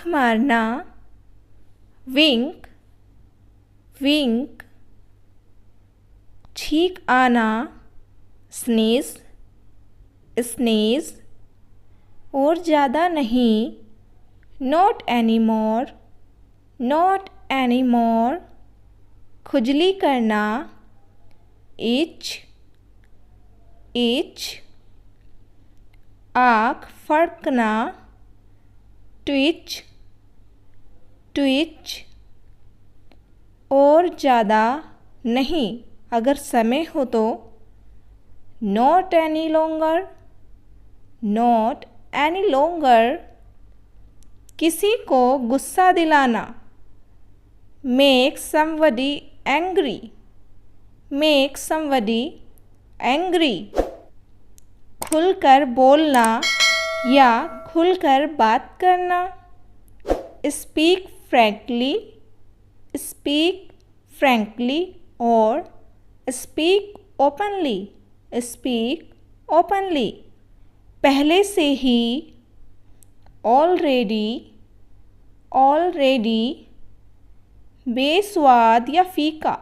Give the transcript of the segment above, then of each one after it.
आँख मारना, विंक विंक। छींक आना, स्नीज स्नीज। और ज़्यादा नहीं, not any more not any more. खुजली करना, इच इच। आँख फड़कना, ट्विच ट्विच। और ज़्यादा नहीं अगर समय हो तो, not any longer not any longer. किसी को गुस्सा दिलाना, make somebody angry make somebody angry. खुलकर बोलना या खुलकर बात करना, स्पीक फ्रैंकली स्पीक फ्रैंकली। और स्पीक ओपनली स्पीक ओपनली। पहले से ही, ऑलरेडी ऑलरेडी। बेस्वाद या फीका,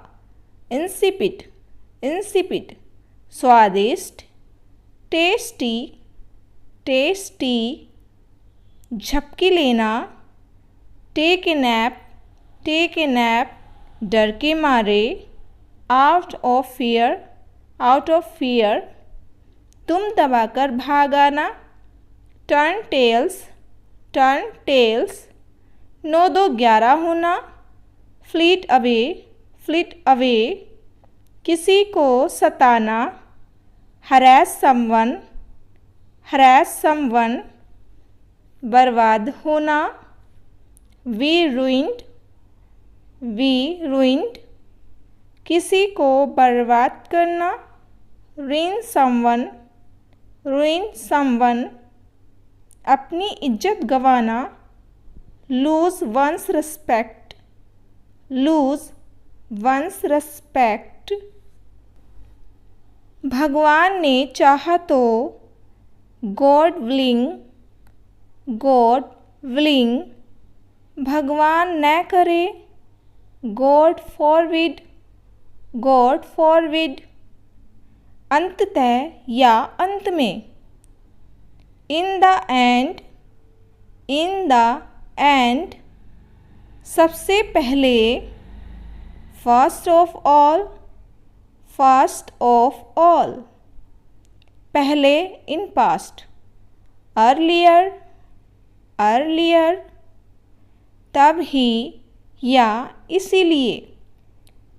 इंसिपिड इंसिपिड। स्वादिष्ट, टेस्टी टेस्टी। झपकी लेना, take a nap take a nap. डर के मारे, out of fear out of fear. तुम दबाकर भाग आना, टर्न टेल्स टर्न टेल्स। 9-2-11 होना, फ्लीट अवे। किसी को सताना, हरैस समवन। बर्बाद होना, वी रुइंड। किसी को बर्बाद करना, ruin someone। अपनी इज्जत गंवाना, lose one's respect। भगवान ने चाहा तो, God willing। भगवान न करे, God forbid। अंततः या अंत में, in the end। सबसे पहले, first of all। पहले in past, earlier तब ही या इसीलिए,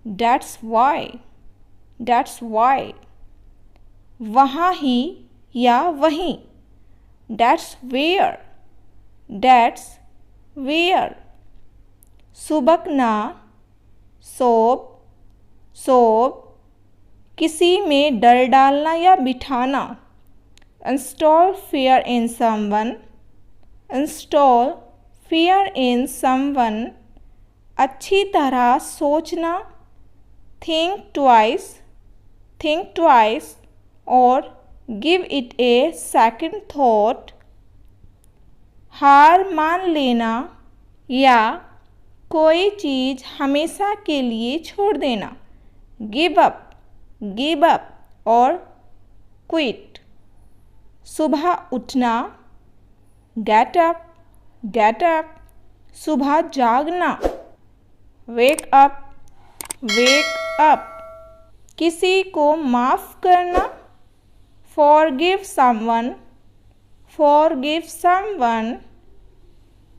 that's why। वहाँ ही या वहीं, that's where। सुबकना, सोब। किसी में डर डालना या बिठाना, install fear in someone। अच्छी तरह सोचना, think twice और give it a second thought। हार मान लेना या कोई चीज़ हमेशा के लिए छोड़ देना, give up और quit। सुबह उठना, get up। सुबह जागना, wake up। किसी को माफ़ करना, forgive someone।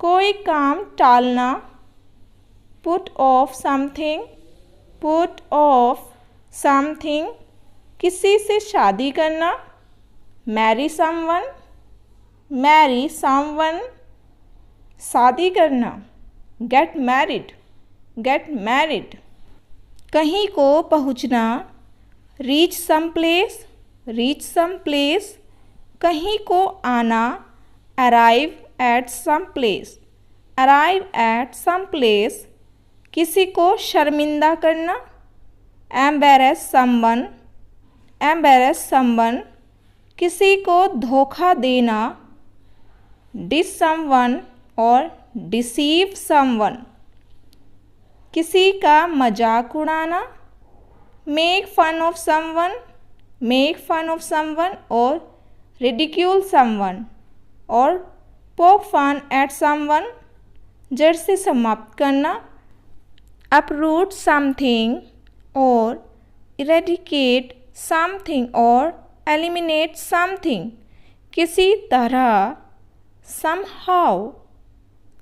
कोई काम टालना, put off something। किसी से शादी करना, marry someone। शादी करना, get married। कहीं को पहुँचना, reach some place। कहीं को आना, arrive at some place। किसी को शर्मिंदा करना, embarrass someone। किसी को धोखा देना, diss someone और deceive someone, किसी का मजाक उड़ाना, make fun of someone, make fun of someone और ridicule someone और poke fun at someone, जड़ से समाप्त करना, uproot something और eradicate something और eliminate something, किसी तरह, somehow,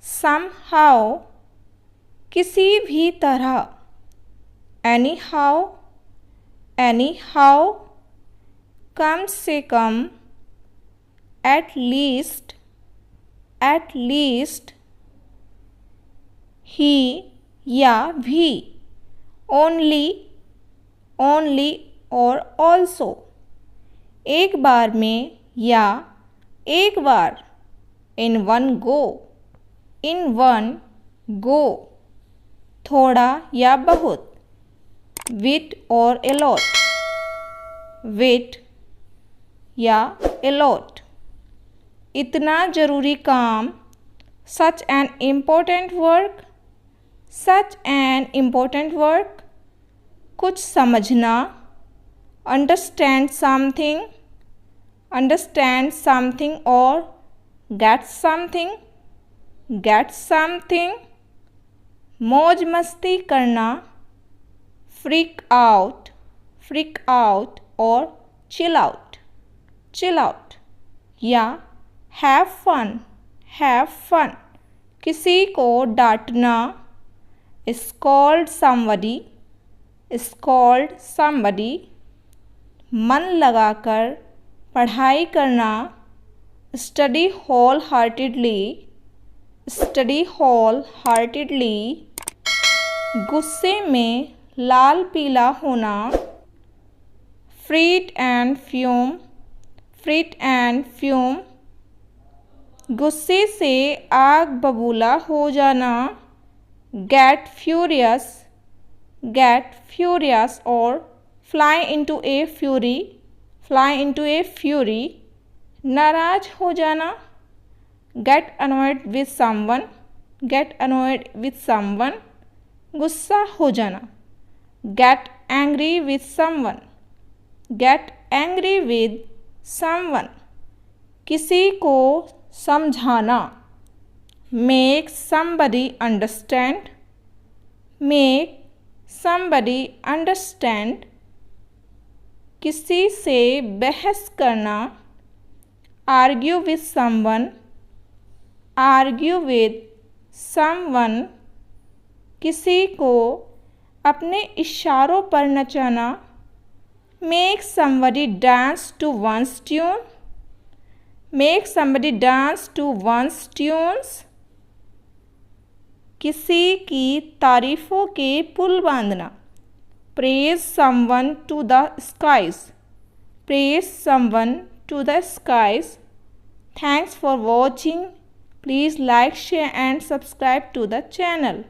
somehow, किसी भी तरह, anyhow, anyhow, कम से कम, at least, at least, ही या भी, only, only और also, एक बार में या एक बार, in one go, in one go, थोड़ा या बहुत, with और a lot, with या a lot, इतना ज़रूरी काम, such an important work, such an important work, कुछ समझना, understand something, understand something और get something, get something, मौज मस्ती करना, freak out और chill out या have fun, किसी को डांटना, scold somebody, मन लगाकर पढ़ाई करना, study wholeheartedly, गुस्से में लाल पीला होना, fret and fume, गुस्से से आग बबूला हो जाना, get furious और fly into a fury, नाराज हो जाना, get annoyed with someone, गुस्सा हो जाना, get angry with someone, किसी को समझाना, make somebody understand, किसी से बहस करना, argue with someone, किसी को अपने इशारों पर नचाना, make somebody dance to one's tunes, किसी की तारीफ़ों के पुल बांधना, praise someone to the skies, Thanks for watching. Please like, share and subscribe to the channel.